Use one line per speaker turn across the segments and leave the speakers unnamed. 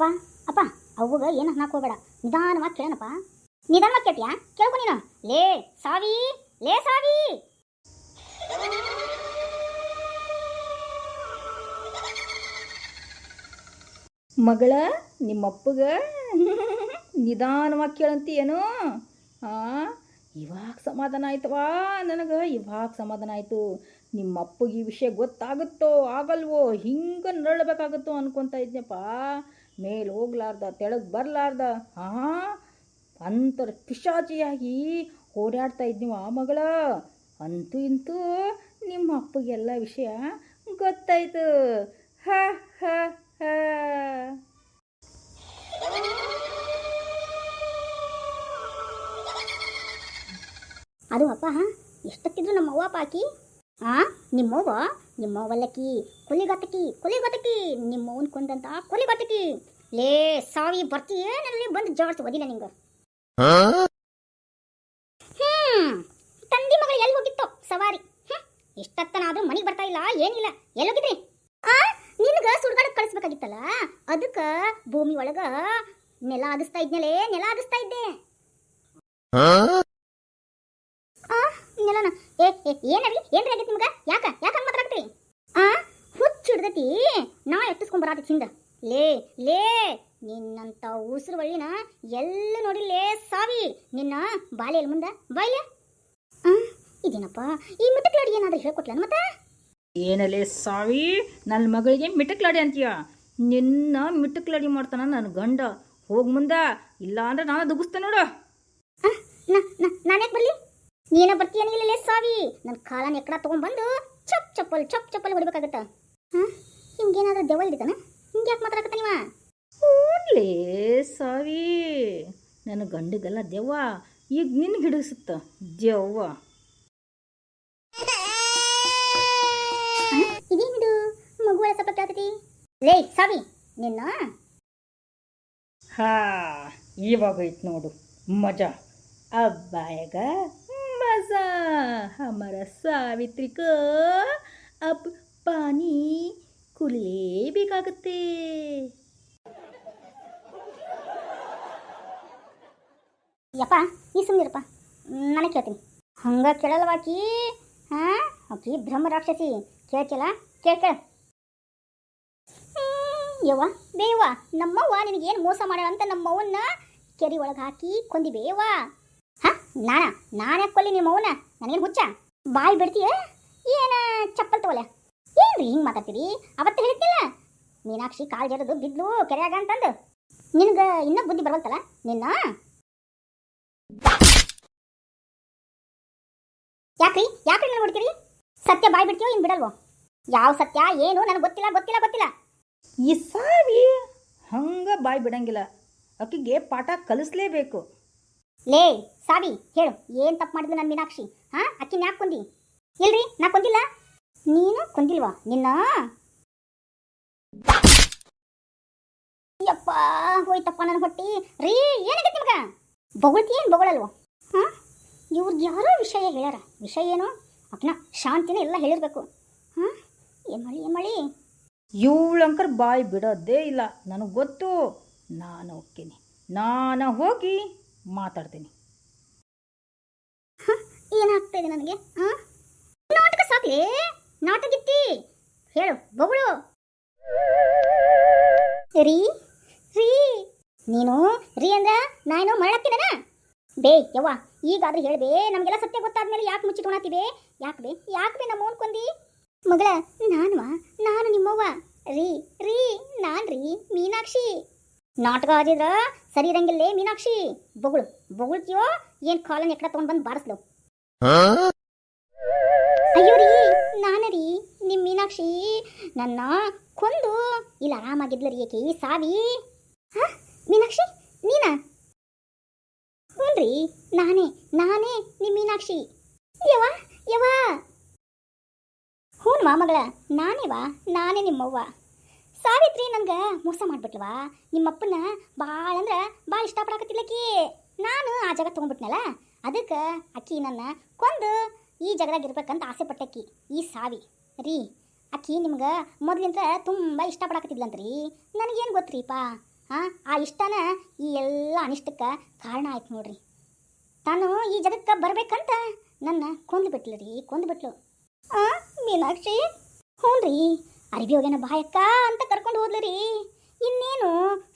ಅಪ್ಪ ಅಪ್ಪ ಅವ್ಗ ಏನು ಅನ್ನಕ್ಕೆ ಹೋಗಬೇಡ, ನಿಧಾನವಾಗಿ ಕೇಳೋಣಪ್ಪ. ನಿಧಾನವಾಗಿ ಕೇಳ್ತೀಯಾ? ಕೇಳ್ಕೊ ನೀನು. ಲೇ ಸಾವಿ, ಲೇ ಸಾವಿ.
ಮಗಳ ನಿಮ್ಮಪ್ಪಗ ನಿಧಾನವಾಗಿ ಕೇಳಂತಿ ಏನೋ. ಇವಾಗ ಸಮಾಧಾನ ಆಯ್ತವಾ ನನಗೆ, ಇವಾಗ ಸಮಾಧಾನ ಆಯಿತು. ನಿಮ್ಮಪ್ಪಗೆ ಈ ವಿಷಯ ಗೊತ್ತಾಗುತ್ತೋ ಆಗಲ್ವೋ, ಹಿಂಗೆ ನರಳಬೇಕಾಗುತ್ತೋ ಅನ್ಕೊತಾ ಇದ್ನಪ್ಪ. ಮೇಲೆ ಹೋಗ್ಲಾರ್ದ ತೆಳಗೆ ಬರಲಾರ್ದ ಅಂತರ ಪಿಶಾಚಿಯಾಗಿ ಓಡಾಡ್ತಾ ಇದ್ನಿವ ಮಗಳ. ಅಂತೂ ಇಂತೂ ನಿಮ್ಮ ಅಪ್ಪಗೆಲ್ಲ ವಿಷಯ ಗೊತ್ತಾಯ್ತು. ಹ ಹ ಹ.
ಅದು ಅಪ್ಪ ಎಷ್ಟೊತ್ತಿದ್ರು ನಮ್ಮ ಅವ್ವ ಪಾಕಿ ನಿಮ್ಮವ್ವಲ್ಲಕ್ಕಿ ಕೊಲಿಗತಕಿ ನಿಮ್ಮವ್ವನ್ ಕೊಂದಂತ ಕೊಲಿಗತಕಿ. ಲೇ ಸಾವಿ ಬರ್ತೀಯೇ ನನಗೆ ಬಂದು ಜಾಡ್ಸ್ ಓದಿಲ್ಲ ನಿಂಗೆ. ತಂದಿ ಮಗಳು ಎಲ್ಲಿ ಹೋಗಿತ್ತೋ ಸವಾರಿ. ಇಷ್ಟತ್ತನಾದ್ರೂ ಮನೆಗೆ ಬರ್ತಾ ಇಲ್ಲ, ಏನಿಲ್ಲ. ಎಲ್ಲೋಗಿದ್ರಿ? ನಿನಗ ಸುಡ್ಗಾಡಕ್ಕೆ ಕಳಿಸ್ಬೇಕಾಗಿತ್ತಲ್ಲ, ಅದಕ್ಕೆ ಭೂಮಿ ಒಳಗ ನೆಲ ಆಗಿಸ್ತಾ ಇದ್ನಲೇ, ನೆಲ ಆಗಿಸ್ತಾ ಇದ್ದೆ. ನೆಲನ ಏನವಿ ಏನ್ರಿ ಆಗೈತಿ ನಿಮ್ಗ? ಯಾಕ ಹಂಗ ಮಾತಾಡ್ತಿ? ಹುಚ್ಚ ಹಿಡ್ದತಿ ನಾ ಎತ್ತಿಸ್ಕೊಂಡ್ ಬರಾತಿ ಹಿಂದ. ಲೇ ಲೇ ನಿನ್ನಂತ ಉಸಿರು ಒಳ್ಳಿನ ಎಲ್ಲ ನೋಡಿಲ್ಲೇ ಸಾವಿ. ನಿನ್ನ ಬಾಲೆಯಲ್ಲಿ ಮುಂದ ಬಾಯ್ಲೆ. ಇದೇನಪ್ಪ ಈ ಮಿಟಕ್ಲಾಡಿ ಏನಾದ್ರೂ ಹೇಳ್ಕೊಟ್ಲ ಮತ್ತೆ?
ಏನಲ್ಲೇ ಸಾವಿ, ನನ್ನ ಮಗಳಿಗೆ ಮಿಟಕ್ಲಾಡಿ ಅಂತೀಯ? ನಿನ್ನ ಮಿಟಕ್ಲಾಡಿ ಮಾಡ್ತಾನ ನನ್ನ ಗಂಡ. ಹೋಗ್ ಮುಂದ, ಇಲ್ಲ ಅಂದ್ರೆ ನಾನು ದುಗಿಸ್ತೆ ನೋಡು.
ನಾನ್ಯಾಕೆ ಬರ್ಲಿ? ನೀನ ಬರ್ತೀಯ ನೀಲೇ ಸಾವಿ. ನನ್ನ ಕಾಲನ ಎಕ್ಕಡ ತಗೊಂಡ್ಬಂದು ಚಪ್ ಚಪ್ಪಲ್ ಹೊಡಿಬೇಕಾಗತ್ತ. ಹಿಂಗೇನಾದ್ರೂ ದೆವ್ವ ಹಿಡಿತಾನ? ಹಿಂಗ್ಯಾಕೆ ಮಾತಾಡಕತ್ತ ನೀವ?
ಓನ್ಲೇ ಸಾವಿ, ನನ್ನ ಗಂಡಿಗೆಲ್ಲ ದೆವ್ವ, ಈಗ ನಿನ್ಗೆ ಹಿಡಿಸುತ್ತ ದೆವ್ವ.
ಇದೇನಿದು ಮಗು ಸಪ್ಪ ಕೇಳ್ತೈತಿ? ಲೇ ಸಾವಿ ನಿನ್ನ.
ಇವಾಗ ಐತ್ ನೋಡು ಮಜಾ. ಅಬ್ಬಾಯಗ ಮಜಾ. ಹಮಾರ ಸಾವಿತ್ರಿ ಕೋ ಅಬ್ ಪಾನಿ ಕುಲಿಯೇಬೇಕಾಗತ್ತೆ.
ಯಪ್ಪ ಈ ಸುಮ್ಮನಿರಪ್ಪ, ನನಗೆ ಕೇಳ್ತೀನಿ. ಹಂಗ ಕೇಳಲ್ವಾಕಿ. ಆಕಿ ಬ್ರಹ್ಮ ರಾಕ್ಷಸಿ. ಕೇಳ್ತಿಲ್ಲ? ಕೇಳ. ಯವ್ವ ಬೇವ, ನಮ್ಮವ್ವ ನಿನಗೇನು ಮೋಸ ಮಾಡ್ಯಾಳ ಅಂತ ನಮ್ಮವ್ವನ್ನ ಕೆರಿ ಒಳಗೆ ಹಾಕಿ ಕೊಂದಿಬೇವ. ನಾನ್ಯಾಕೆ ಕೊಲ್ಲಿ ನಿಮ್ಮವ್ವನ? ನನಗೇನು ಹುಚ್ಚ? ಬಾಯಿ ಬಿಡ್ತೀಯ ಏನ? ಚಪ್ಪಲ್ ತಗೋಲೆ. ಏನ್ರಿ ಹಿಂಗೆ ಮಾತಾಡ್ತೀರಿ? ಅವತ್ತು ಹೇಳಿದ್ದಿಲ್ಲ ಮೀನಾಕ್ಷಿ ಕಾಲು ಜರದು ಬಿದ್ಲು ಕೆರೆಯಾಗ ಅಂತಂದು. ನಿನಗೆ ಇನ್ನೂ ಬುದ್ಧಿ ಬರವಲ್ತಲ್ಲ ನಿನ್ನ? ಯಾಕ್ರಿ ನನಗೆ ನೋಡ್ತೀರಿ? ಸತ್ಯ ಬಾಯ್ ಬಿಡ್ತೀಯೋ ಇನ್ನು ಬಿಡಲ್ವೋ? ಯಾವ ಸತ್ಯ ಏನು ನನಗೆ ಗೊತ್ತಿಲ್ಲ.
ಈ ಸಾವಿ ಹಂಗ ಬಾಯ್ ಬಿಡಂಗಿಲ್ಲ, ಆಕಿಗೆ ಪಾಠ ಕಲಿಸ್ಲೇಬೇಕು.
ಲೇ ಸಾವಿ ಹೇಳು, ಏನು ತಪ್ಪು ಮಾಡಿದ್ಲು ನನ್ನ ಮೀನಾಕ್ಷಿ? ಅಕ್ಕಿನ ಯಾಕೆ ಕೊಂದಿ? ಇಲ್ರಿ ನಾ ಕೊಂದಿಲ್ಲ. ನೀನು ಕೊಂದಿಲ್ವಾ ನಿನ್ನ? ಯಪ್ಪ ಹೋಯ್ತಪ್ಪ ನನ್ನ ಹೊಟ್ಟಿ. ರೀ ಏನಾಗೈತಿ ನಿಮ್ಗ? ಬೊಗಳ್ತಿ ಏನು ಬೊಗಳಲ್ವ? ಇವ್ರಿಗೆ ಯಾರೋ ವಿಷಯ ಹೇಳ್ಯಾರ. ವಿಷಯ ಏನು? ಅಪ್ಪನ ಶಾಂತಿನ ಎಲ್ಲ ಹೇಳಿರ್ಬೇಕು. ಏನು ಮಳಿ
ಇವಳಂಕರ್ ಬಾಯಿ ಬಿಡೋದೇ ಇಲ್ಲ. ನನಗೆ ಗೊತ್ತು. ನಾನು ಹೋಗ್ತೀನಿ, ನಾನು ಹೋಗಿ ಮಾತಾಡ್ತೀನಿ.
ಏನಾಗ್ತಾ ಇದೆ ನನಗೆ? ನಾಟಕ ಸಾಕ್ಲಿ, ನಾಟಕಿತ್ತಿ ಹೇಳು ಬೊಗಳು. ರೀ ನೀನು ರೀ ಅಂದ್ರ ನಾನೇನೋ ಮಾಡಾಕ್ತೀನ? ಬೇ ಯವ್ವ ಈಗಾದ್ರೂ ಹೇಳ್ಬೇ. ನಮಗೆಲ್ಲ ಸತ್ಯ ಗೊತ್ತಾದ್ಮೇಲೆ ಯಾಕೆ ಮುಚ್ಚಿಟ್ಕೊಳತ್ತೀವಿ? ಯಾಕೆ ನಮ್ಮ ಮೌನ್ ಕೊಂದಿ? ಮಗಳ ನಾನು ನಿಮ್ಮವ್ವ. ರೀ ನಾನ್ರಿ ಮೀನಾಕ್ಷಿ. ನಾಟಕ ಆದಿದ್ರ ಸರಿ ಇರಂಗಿಲ್ಲೇ ಮೀನಾಕ್ಷಿ. ಬೊಗಳ್ತೀಯೋ ಏನ್ ಕಾಲನ್ ಎಕ್ಕಡ ತಗೊಂಡ್ ಬಂದು ಬಾರಿಸ್ಲು? ಅಯ್ಯೋ ರೀ ನಾನರಿ ನಿಮ್ ಮೀನಾಕ್ಷಿ ನನ್ನ ಕೊಂದು ಇಲ್ಲ ಆರಾಮಾಗಿದ್ಲ ರೀ ಏಕೆ ಸಾವಿ. ಮೀನಾಕ್ಷಿ ನೀನಾ? ಹ್ಞೂನ್ರಿ ನಾನೇ ನಿಮ್ ಮೀನಾಕ್ಷಿ. ಯವ್ವ ಹ್ಞೂ ಮಗಳ ನಾನೇ ನಿಮ್ಮವ್ವ. ಸಾವಿತ್ರಿ ನನ್ಗೆ ಮೋಸ ಮಾಡ್ಬಿಟ್ಲವಾ. ನಿಮ್ಮಪ್ಪನ ಭಾಳ ಅಂದ್ರೆ ಭಾಳ ಇಷ್ಟಪಡಕತ್ತಿಲ್ಲಕಿ. ನಾನು ಆ ಜಾಗ ತೊಗೊಂಡ್ಬಿಟ್ನಲ್ಲ, ಅದಕ್ಕೆ ಅಕ್ಕಿ ನನ್ನ ಕೊಂದು ಈ ಜಾಗದಾಗ ಇರ್ಬೇಕಂತ ಆಸೆ ಪಟ್ಟಕ್ಕಿ ಈ ಸಾವಿ. ರೀ ಅಕ್ಕಿ ನಿಮ್ಗೆ ಮೊದಲಿಂದ ತುಂಬ ಇಷ್ಟಪಡಕತ್ತಿದ್ಲಂತ್ರಿ. ನನಗೇನು ಗೊತ್ತ್ರಿಪ್ಪ. ಆ ಇಷ್ಟನ ಈ ಎಲ್ಲ ಅನಿಷ್ಟಕ್ಕೆ ಕಾರಣ ಆಯ್ತು ನೋಡ್ರಿ. ತಾನು ಈ ಜಗಕ್ಕೆ ಬರ್ಬೇಕಂತ ನನ್ನ ಕೊಂದ್ಬಿಟ್ಲು. ಮೀನಾಕ್ಷಿ ಹ್ಞೂ ರೀ, ಅರಿಬಿ ಹೋಗ್ಯಾನ ಬಾಯಕ್ಕ ಅಂತ ಕರ್ಕೊಂಡು ಹೋದ್ಲರಿ. ಇನ್ನೇನು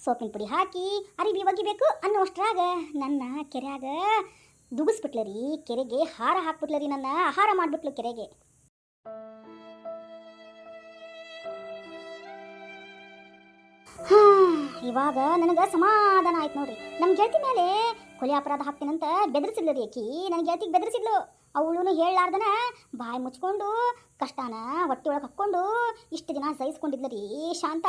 ಸೋಪಿನ ಪುಡಿ ಹಾಕಿ ಅರಿಬಿ ಒಗಿಬೇಕು ಅನ್ನೋಷ್ಟ್ರಾಗ ನನ್ನ ಕೆರೆಯಾಗ ದುಗಿಸ್ಬಿಟ್ಲರಿ. ಕೆರೆಗೆ ಹಾರ ಹಾಕ್ಬಿಟ್ಲರಿ, ನನ್ನ ಆಹಾರ ಮಾಡಿಬಿಟ್ಲು ಕೆರೆಗೆ. ಇವಾಗ ನನಗೆ ಸಮಾಧಾನ ಆಯ್ತು ನೋಡ್ರಿ. ನಮ್ಮ ಗೆಳತಿ ಮೇಲೆ ಕೊಲೆ ಅಪರಾಧ ಹಾಕ್ತೀನಂತ ಬೆದರಿಸಿದ್ಲು ರೀ ಆಕಿ. ನನ್ನ ಗೆಳತಿಗೆ ಬೆದರಿಸಿದ್ಲು. ಅವಳು ಹೇಳಲಾರ್ದನ ಬಾಯಿ ಮುಚ್ಕೊಂಡು ಕಷ್ಟನ ಹೊಟ್ಟೆ ಒಳಗೆ ಹಾಕ್ಕೊಂಡು ಇಷ್ಟು ದಿನ ಸಹಿಸ್ಕೊಂಡಿದ್ಲು ರೀ ಶಾಂತ.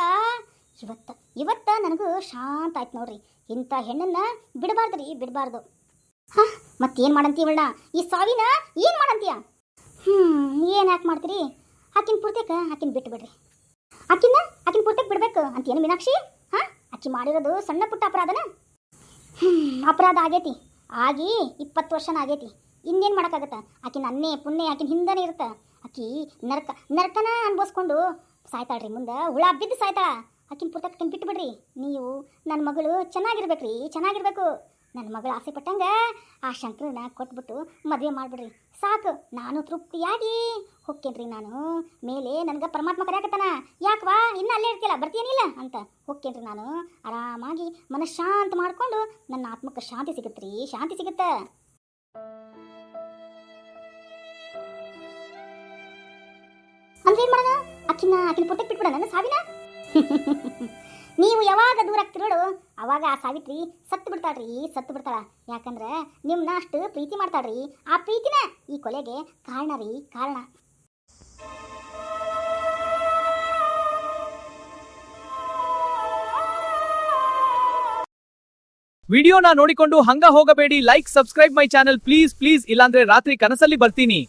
ಇವತ್ತು ನನಗೂ ಶಾಂತ ಆಯ್ತು ನೋಡ್ರಿ. ಇಂಥ ಹೆಣ್ಣನ್ನು ಬಿಡಬಾರ್ದು. ಮತ್ತೇನು ಮಾಡಂತೀಯ ಇವಳನ್ನ? ಈ ಸಾವಿನ ಏನು ಮಾಡಂತೀಯ? ಏನು ಯಾಕೆ ಮಾಡ್ತೀರಿ? ಆಕಿನ ಪೂರ್ತೇಕ ಆಕಿನ ಬಿಟ್ಟು ಬಿಡ್ರಿ. ಆಕಿನ ಪೂರ್ತಕ್ಕೆ ಬಿಡ್ಬೇಕು ಅಂತೇನು ಮೀನಾಕ್ಷಿ? ಆಕಿ ಮಾಡಿರೋದು ಸಣ್ಣ ಪುಟ್ಟ ಅಪರಾಧನ? ಅಪರಾಧ ಆಗೈತಿ, ಆಗಿ 20 ವರ್ಷನ ಆಗೈತಿ. ಇನ್ನೇನು ಮಾಡೋಕ್ಕಾಗತ್ತ? ಆಕಿನ ಅನ್ನೇ ಪುಣ್ಯ ಆಕಿನ ಹಿಂದನೇ ಇರುತ್ತೆ. ಆಕಿ ನರಕನ ಅನ್ಭವಿಸ್ಕೊಂಡು ಸಾಯ್ತಾಳ್ರಿ. ಮುಂದೆ ಹುಳ ಬಿದ್ದು ಸಾಯ್ತಾಳ. ಆಕಿನ ಪುರ್ತಕ್ಕೆ ಬಿಟ್ಟು ಬಿಡ್ರಿ. ನೀವು ನನ್ನ ಮಗಳು ಚೆನ್ನಾಗಿರ್ಬೇಕು. ನನ್ನ ಮಗಳು ಆಸೆ ಪಟ್ಟಂಗೆ ಆ ಶಂಕರನ ಕೊಟ್ಬಿಟ್ಟು ಮದುವೆ ಮಾಡಿಬಿಡ್ರಿ. ಸಾಕು, ನಾನು ತೃಪ್ತಿಯಾಗಿ ಹೋಗ್ತೇನ್ರಿ. ನಾನು ಮೇಲೆ ನನಗೆ ಪರಮಾತ್ಮ ಕರೆಯಕತ್ತಾನ, ಯಾಕವಾ ಇನ್ನೂ ಅಲ್ಲೇ ಇರ್ತಿಲ್ಲ, ಬರ್ತೀನಿಲ್ಲ ಅಂತ ಹೋಗ್ತೇನ್ರಿ. ನಾನು ಆರಾಮಾಗಿ ಮನಃಶಾಂತ ಮಾಡಿಕೊಂಡು ನನ್ನ ಆತ್ಮಕ್ಕೆ ಶಾಂತಿ ಸಿಗುತ್ತೆ. ಅಂದ್ರೆ ಏನು ಮಾಡೋಣ? ಆಕಿನ ಪುಟ್ಟಕ್ಕೆ ಬಿಟ್ಬಿಡ ನನ್ನ ಸಾವಿನ? ನೀವು ಯಾವಾಗ ದೂರ ಆಗ್ತಿರೋಡು ಅವಾಗ ಆ ಸಾವಿತ್ರಿ ಸತ್ತು ಬಿಡ್ತಾಳ. ಯಾಕಂದ್ರೆ ನಿಮ್ಮನ್ನ ಅಷ್ಟು ಪ್ರೀತಿ ಮಾಡ್ತಾಳ್ರಿ. ಆ ಪ್ರೀತಿನ ಈ ಕೊಲೆಗೆ ಕಾರಣ.
ವಿಡಿಯೋನ ನೋಡಿಕೊಂಡು ಹಂಗ ಹೋಗಬೇಡಿ. Like subscribe my channel please. ಇಲ್ಲಾಂದ್ರೆ ರಾತ್ರಿ ಕನಸಲ್ಲಿ ಬರ್ತೀನಿ.